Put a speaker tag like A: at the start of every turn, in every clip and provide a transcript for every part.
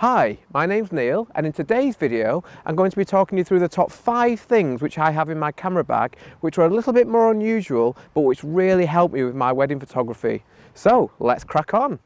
A: Hi, my name's Neil, and in today's video I'm going to be talking you through the top 5 things which I have in my camera bag which are a little bit more unusual but which really help me with my wedding photography. So let's crack on.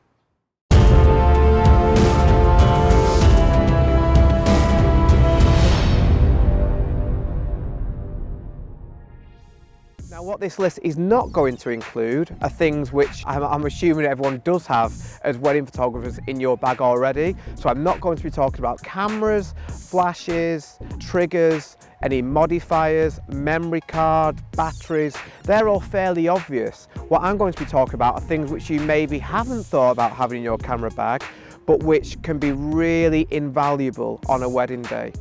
A: Now what this list is not going to include are things which I'm assuming everyone does have as wedding photographers in your bag already. So I'm not going to be talking about cameras, flashes, triggers, any modifiers, memory card, batteries. They're all fairly obvious. What I'm going to be talking about are things which you maybe haven't thought about having in your camera bag, but which can be really invaluable on a wedding day.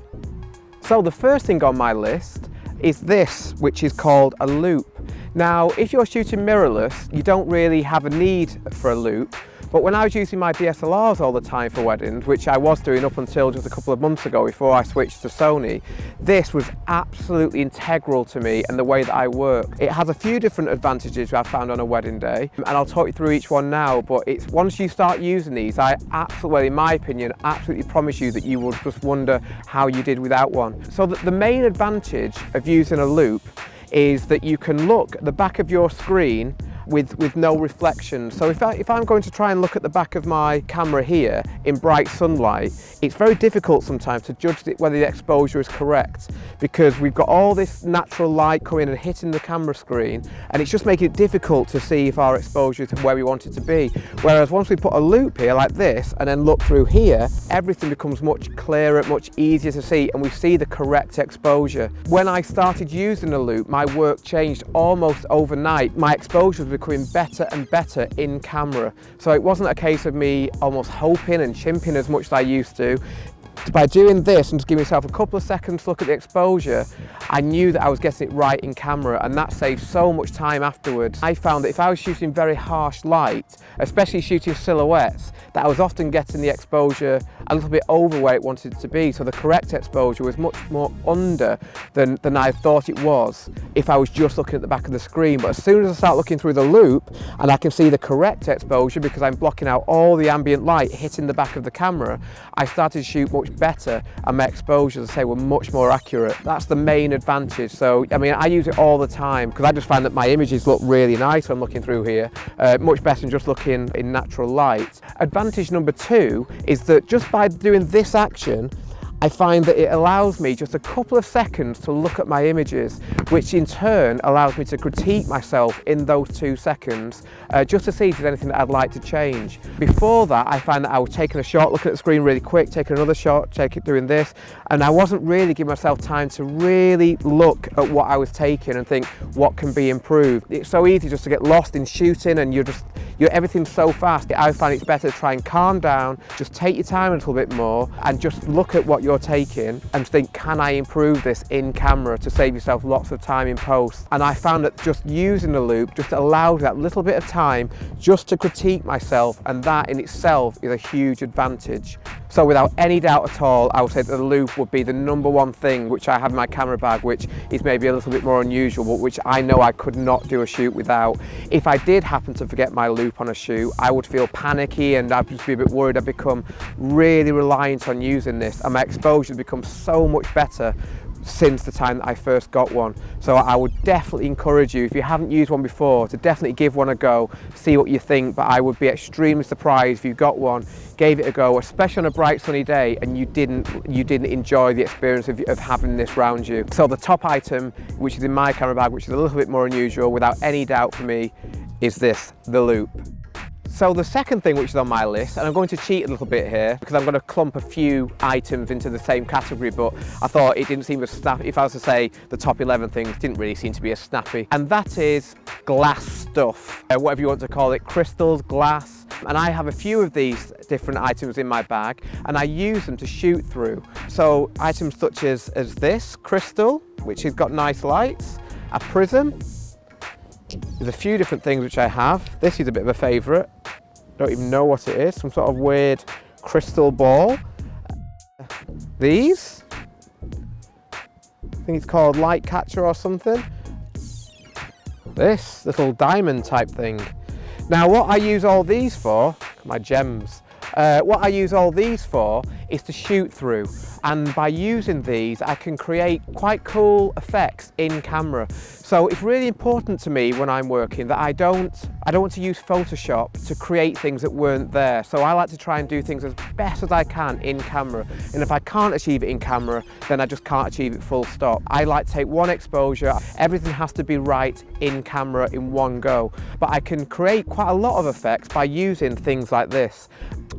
A: So the first thing on my list is this, which is called a loupe. Now, if you're shooting mirrorless, you don't really have a need for a loupe, but when I was using my DSLRs all the time for weddings, which I was doing up until just a couple of months ago before I switched to Sony, this was absolutely integral to me and the way that I work. It has a few different advantages I've found on a wedding day, and I'll talk you through each one now, but it's once you start using these, I absolutely, in my opinion, absolutely promise you that you will just wonder how you did without one. So the main advantage of using a loupe is that you can look at the back of your screen with no reflection. So if I'm going to try and look at the back of my camera here in bright sunlight, it's very difficult sometimes to judge whether the exposure is correct, because we've got all this natural light coming and hitting the camera screen, and it's just making it difficult to see if our exposure is where we want it to be. Whereas once we put a loupe here like this and then look through here, everything becomes much clearer, much easier to see, and we see the correct exposure. When I started using a loupe, my work changed almost overnight. My exposure was becoming better and better in camera. So it wasn't a case of me almost hoping and chimping as much as I used to. By doing this and just giving myself a couple of seconds to look at the exposure, I knew that I was getting it right in camera, and that saved so much time afterwards. I found that if I was shooting very harsh light, especially shooting silhouettes, that I was often getting the exposure a little bit over where it wanted it to be, so the correct exposure was much more under than I thought it was if I was just looking at the back of the screen. But as soon as I start looking through the loupe and I can see the correct exposure because I'm blocking out all the ambient light hitting the back of the camera, I started to shoot much better, and my exposures, as I say, were much more accurate. That's the main advantage. So I mean, I use it all the time because I just find that my images look really nice when I'm looking through here, much better than just looking in natural light. Advantage number 2 is that just by doing this action, I find that it allows me just a couple of seconds to look at my images, which in turn allows me to critique myself in those 2 seconds, just to see if there's anything that I'd like to change. Before that, I find that I was taking a shot, looking at the screen really quick, taking another shot, doing this, and I wasn't really giving myself time to really look at what I was taking and think, what can be improved? It's so easy just to get lost in shooting, and everything's so fast. I find it's better to try and calm down, just take your time a little bit more, and just look at what you're taking and think, can I improve this in camera to save yourself lots of time in post? And I found that just using the loupe just allows that little bit of time just to critique myself, and that in itself is a huge advantage. So without any doubt at all, I would say that the loupe would be the number 1 thing which I have in my camera bag, which is maybe a little bit more unusual, but which I know I could not do a shoot without. If I did happen to forget my loupe on a shoot, I would feel panicky and I'd just be a bit worried. I'd become really reliant on using this, and my exposure has become so much better since the time that I first got one. So I would definitely encourage you, if you haven't used one before, to definitely give one a go, see what you think. But I would be extremely surprised if you got one, gave it a go, especially on a bright sunny day, and you didn't enjoy the experience of having this around you. So the top item, which is in my camera bag, which is a little bit more unusual without any doubt for me, is this, the loupe. So the second thing which is on my list, and I'm going to cheat a little bit here because I'm going to clump a few items into the same category, but I thought it didn't seem as snappy. If I was to say the top 11 things, didn't really seem to be as snappy. And that is glass stuff, whatever you want to call it, crystals, glass. And I have a few of these different items in my bag, and I use them to shoot through. So items such as this crystal, which has got nice lights, a prism. There's a few different things which I have. This is a bit of a favourite. Don't even know what it is. Some sort of weird crystal ball. These. I think it's called light catcher or something. This little diamond type thing. Now what I use all these for, my gems, What I use all these for is to shoot through, and by using these I can create quite cool effects in camera. So it's really important to me when I'm working that I don't want to use Photoshop to create things that weren't there. So I like to try and do things as best as I can in camera, and if I can't achieve it in camera, then I just can't achieve it, full stop. I like to take one exposure, everything has to be right in camera in one go, but I can create quite a lot of effects by using things like this.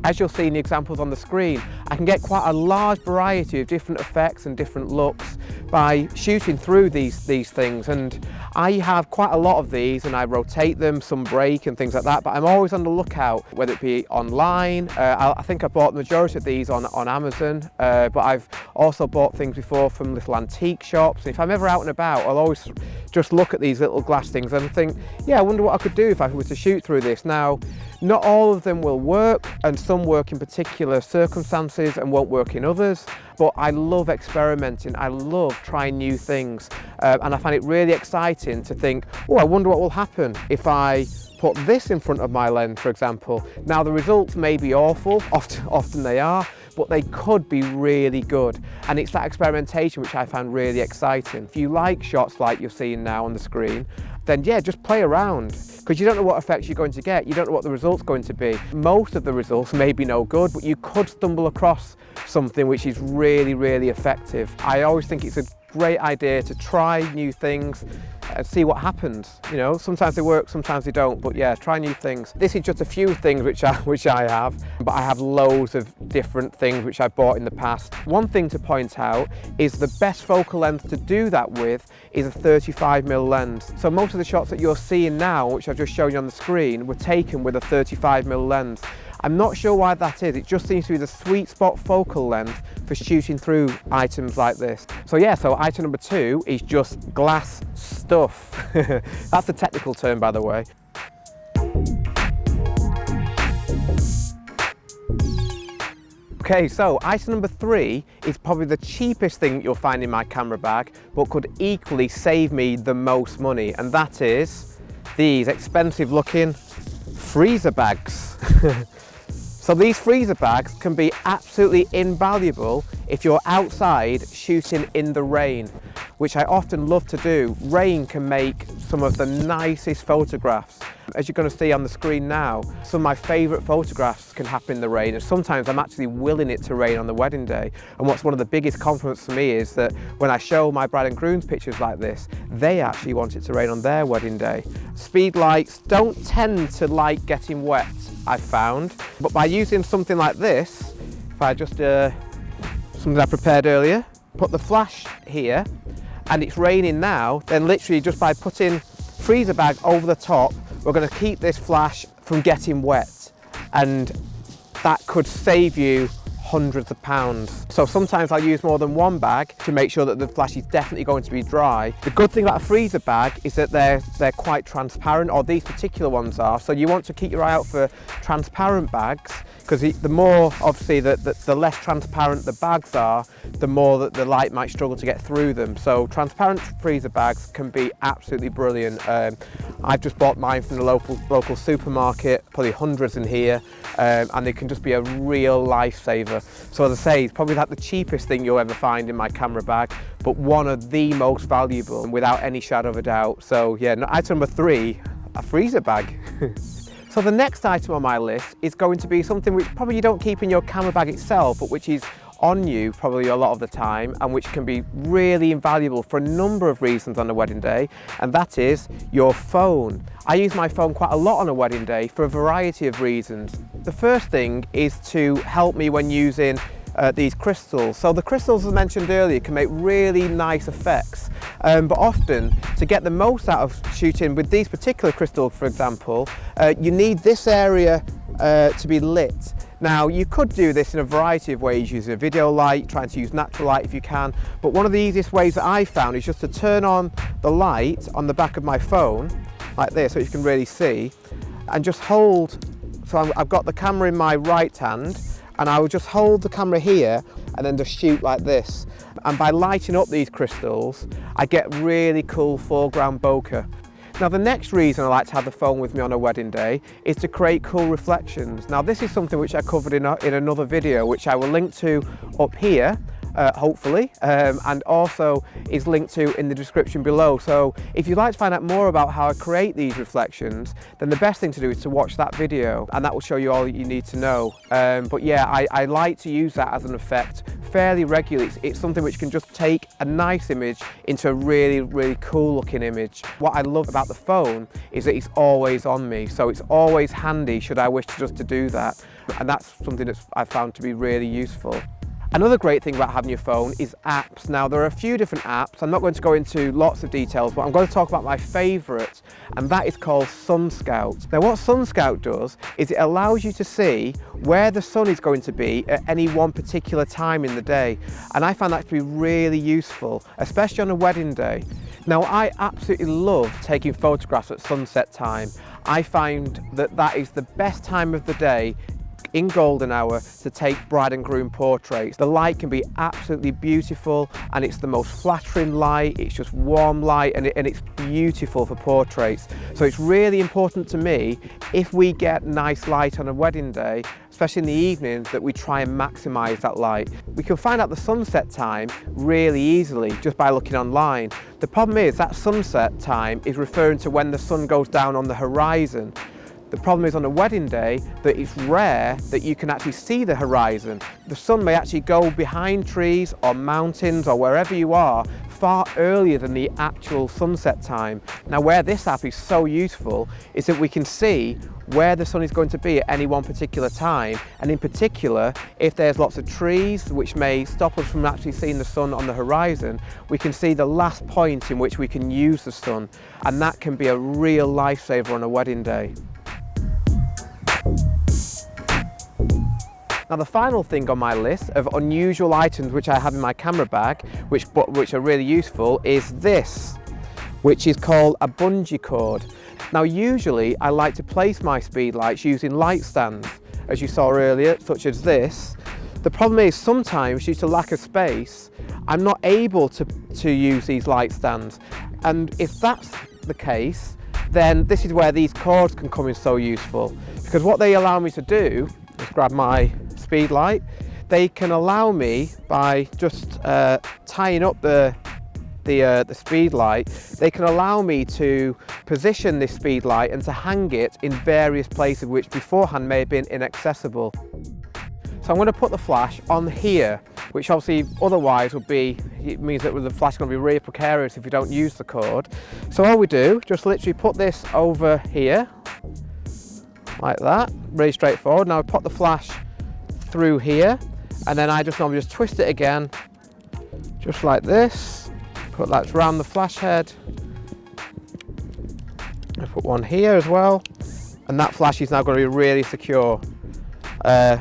A: As you'll see in the examples on the screen, I can get quite a large variety of different effects and different looks by shooting through these things, and I have quite a lot of these and I rotate them, some break and things like that, but I'm always on the lookout, whether it be online. I think I bought the majority of these on Amazon, but I've also bought things before from little antique shops. If I'm ever out and about, I'll always just look at these little glass things and think, yeah, I wonder what I could do if I was to shoot through this. Now, not all of them will work, and some work in particular circumstances and won't work in others, but I love experimenting, I love trying new things, and I find it really exciting to think, oh, I wonder what will happen if I put this in front of my lens, for example. Now, the results may be awful, often they are, but they could be really good, and it's that experimentation which I find really exciting. If you like shots like you're seeing now on the screen, then yeah, just play around, because you don't know what effects you're going to get, you don't know what the result's going to be. Most of the results may be no good, but you could stumble across something which is really, really effective. I always think it's a great idea to try new things and see what happens. You know, sometimes they work, sometimes they don't, but yeah, try new things. This is just a few things which I have, but I have loads of different things which I've bought in the past. One thing to point out is the best focal length to do that with is a 35mm lens. So most of the shots that you're seeing now, which I've just shown you on the screen, were taken with a 35mm lens. I'm not sure why that is, it just seems to be the sweet spot focal length for shooting through items like this. So yeah, so item number 2 is just glass stuff. That's the technical term, by the way. Okay, so item number 3 is probably the cheapest thing you'll find in my camera bag, but could equally save me the most money, and that is these expensive looking freezer bags. So these freezer bags can be absolutely invaluable if you're outside shooting in the rain, which I often love to do. Rain can make some of the nicest photographs. As you're going to see on the screen now, some of my favourite photographs can happen in the rain, and sometimes I'm actually willing it to rain on the wedding day. And what's one of the biggest compliments for me is that when I show my bride and groom's pictures like this, they actually want it to rain on their wedding day. Speed lights don't tend to like getting wet, I've found, but by using something like this, if I just something I prepared earlier, put the flash here and it's raining now, then literally just by putting freezer bag over the top, we're going to keep this flash from getting wet, and that could save you hundreds of pounds. So sometimes I'll use more than one bag to make sure that the flash is definitely going to be dry. The good thing about a freezer bag is that they're quite transparent, or these particular ones are, so you want to keep your eye out for transparent bags, because the more, obviously, the less transparent the bags are, the more that the light might struggle to get through them. So transparent freezer bags can be absolutely brilliant. I've just bought mine from the local supermarket, probably hundreds in here, and they can just be a real lifesaver. So as I say, it's probably like the cheapest thing you'll ever find in my camera bag, but one of the most valuable, and without any shadow of a doubt. So yeah, item number 3, a freezer bag. So the next item on my list is going to be something which probably you don't keep in your camera bag itself, but which is on you probably a lot of the time, and which can be really invaluable for a number of reasons on a wedding day, and that is your phone. I use my phone quite a lot on a wedding day for a variety of reasons. The first thing is to help me when using these crystals. So the crystals, as I mentioned earlier, can make really nice effects, but often to get the most out of shooting with these particular crystals, for example, you need this area to be lit. Now, you could do this in a variety of ways, using a video light, trying to use natural light if you can, but one of the easiest ways that I found is just to turn on the light on the back of my phone, like this, so you can really see, and just hold. So I've got the camera in my right hand, and I will just hold the camera here and then just shoot like this. And by lighting up these crystals, I get really cool foreground bokeh. Now the next reason I like to have the phone with me on a wedding day is to create cool reflections. Now this is something which I covered in another video, which I will link to up here, hopefully, and also is linked to in the description below. So if you'd like to find out more about how I create these reflections, then the best thing to do is to watch that video, and that will show you all you need to know. But yeah, I like to use that as an effect fairly regularly. It's something which can just take a nice image into a really, really cool looking image. What I love about the phone is that it's always on me, so it's always handy should I wish just to do that, and that's something that I've found to be really useful. Another great thing about having your phone is apps. Now there are a few different apps. I'm not going to go into lots of details, but I'm going to talk about my favourite, and that is called Sun Scout. Now what Sun Scout does is it allows you to see where the sun is going to be at any one particular time in the day, and I find that to be really useful, especially on a wedding day. Now I absolutely love taking photographs at sunset time. I find that that is the best time of the day in golden hour to take bride and groom portraits. The light can be absolutely beautiful, and it's the most flattering light. It's just warm light, and it's beautiful for portraits. So it's really important to me, if we get nice light on a wedding day, especially in the evening, that we try and maximize that light. We can find out the sunset time really easily just by looking online. The problem is that sunset time is referring to when the sun goes down on the horizon. The problem is on a wedding day that it's rare that you can actually see the horizon. The sun may actually go behind trees or mountains or wherever you are far earlier than the actual sunset time. Now where this app is so useful is that we can see where the sun is going to be at any one particular time, and in particular if there's lots of trees which may stop us from actually seeing the sun on the horizon, we can see the last point in which we can use the sun, and that can be a real lifesaver on a wedding day. Now the final thing on my list of unusual items which I have in my camera bag, which are really useful, is this, which is called a bungee cord. Now usually I like to place my speed lights using light stands, as you saw earlier, such as this. The problem is sometimes, due to lack of space, I'm not able to use these light stands, and if that's the case, then this is where these cords can come in so useful, because what they allow me to do, let's grab my speed light, they can allow me, by just tying up the speed light, they can allow me to position this speed light and to hang it in various places which beforehand may have been inaccessible. So I'm going to put the flash on here, which obviously otherwise would be, it means that the flash is going to be really precarious if you don't use the cord. So all we do, just literally put this over here, like that, really straightforward. Now I put the flash through here, and then I just normally just twist it again, just like this, put that around the flash head. I put one here as well, and that flash is now going to be really secure.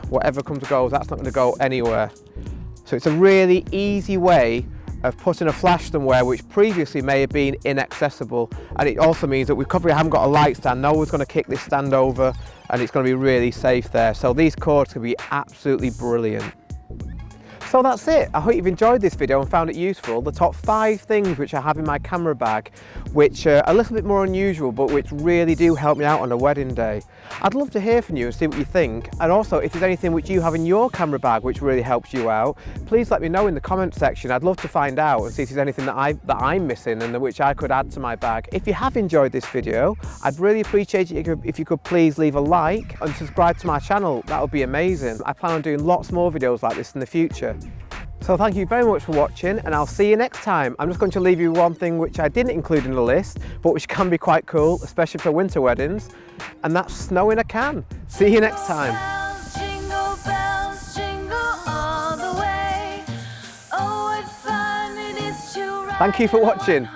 A: Whatever comes or goes, that's not going to go anywhere. So it's a really easy way of putting a flash somewhere which previously may have been inaccessible, and it also means that we haven't got a light stand. No one's going to kick this stand over, and it's going to be really safe there. So these cords can be absolutely brilliant. So that's it. I hope you've enjoyed this video and found it useful. The top 5 things which I have in my camera bag, which are a little bit more unusual, but which really do help me out on a wedding day. I'd love to hear from you and see what you think. And also, if there's anything which you have in your camera bag which really helps you out, please let me know in the comment section. I'd love to find out and see if there's anything that I'm missing and which I could add to my bag. If you have enjoyed this video, I'd really appreciate it if you could please leave a like and subscribe to my channel. That would be amazing. I plan on doing lots more videos like this in the future. So thank you very much for watching, and I'll see you next time. I'm just going to leave you one thing which I didn't include in the list, but which can be quite cool, especially for winter weddings, and that's snow in a can. See you next time. Jingle bells, jingle all the way. Oh, what fun it is to ride. Thank you for watching.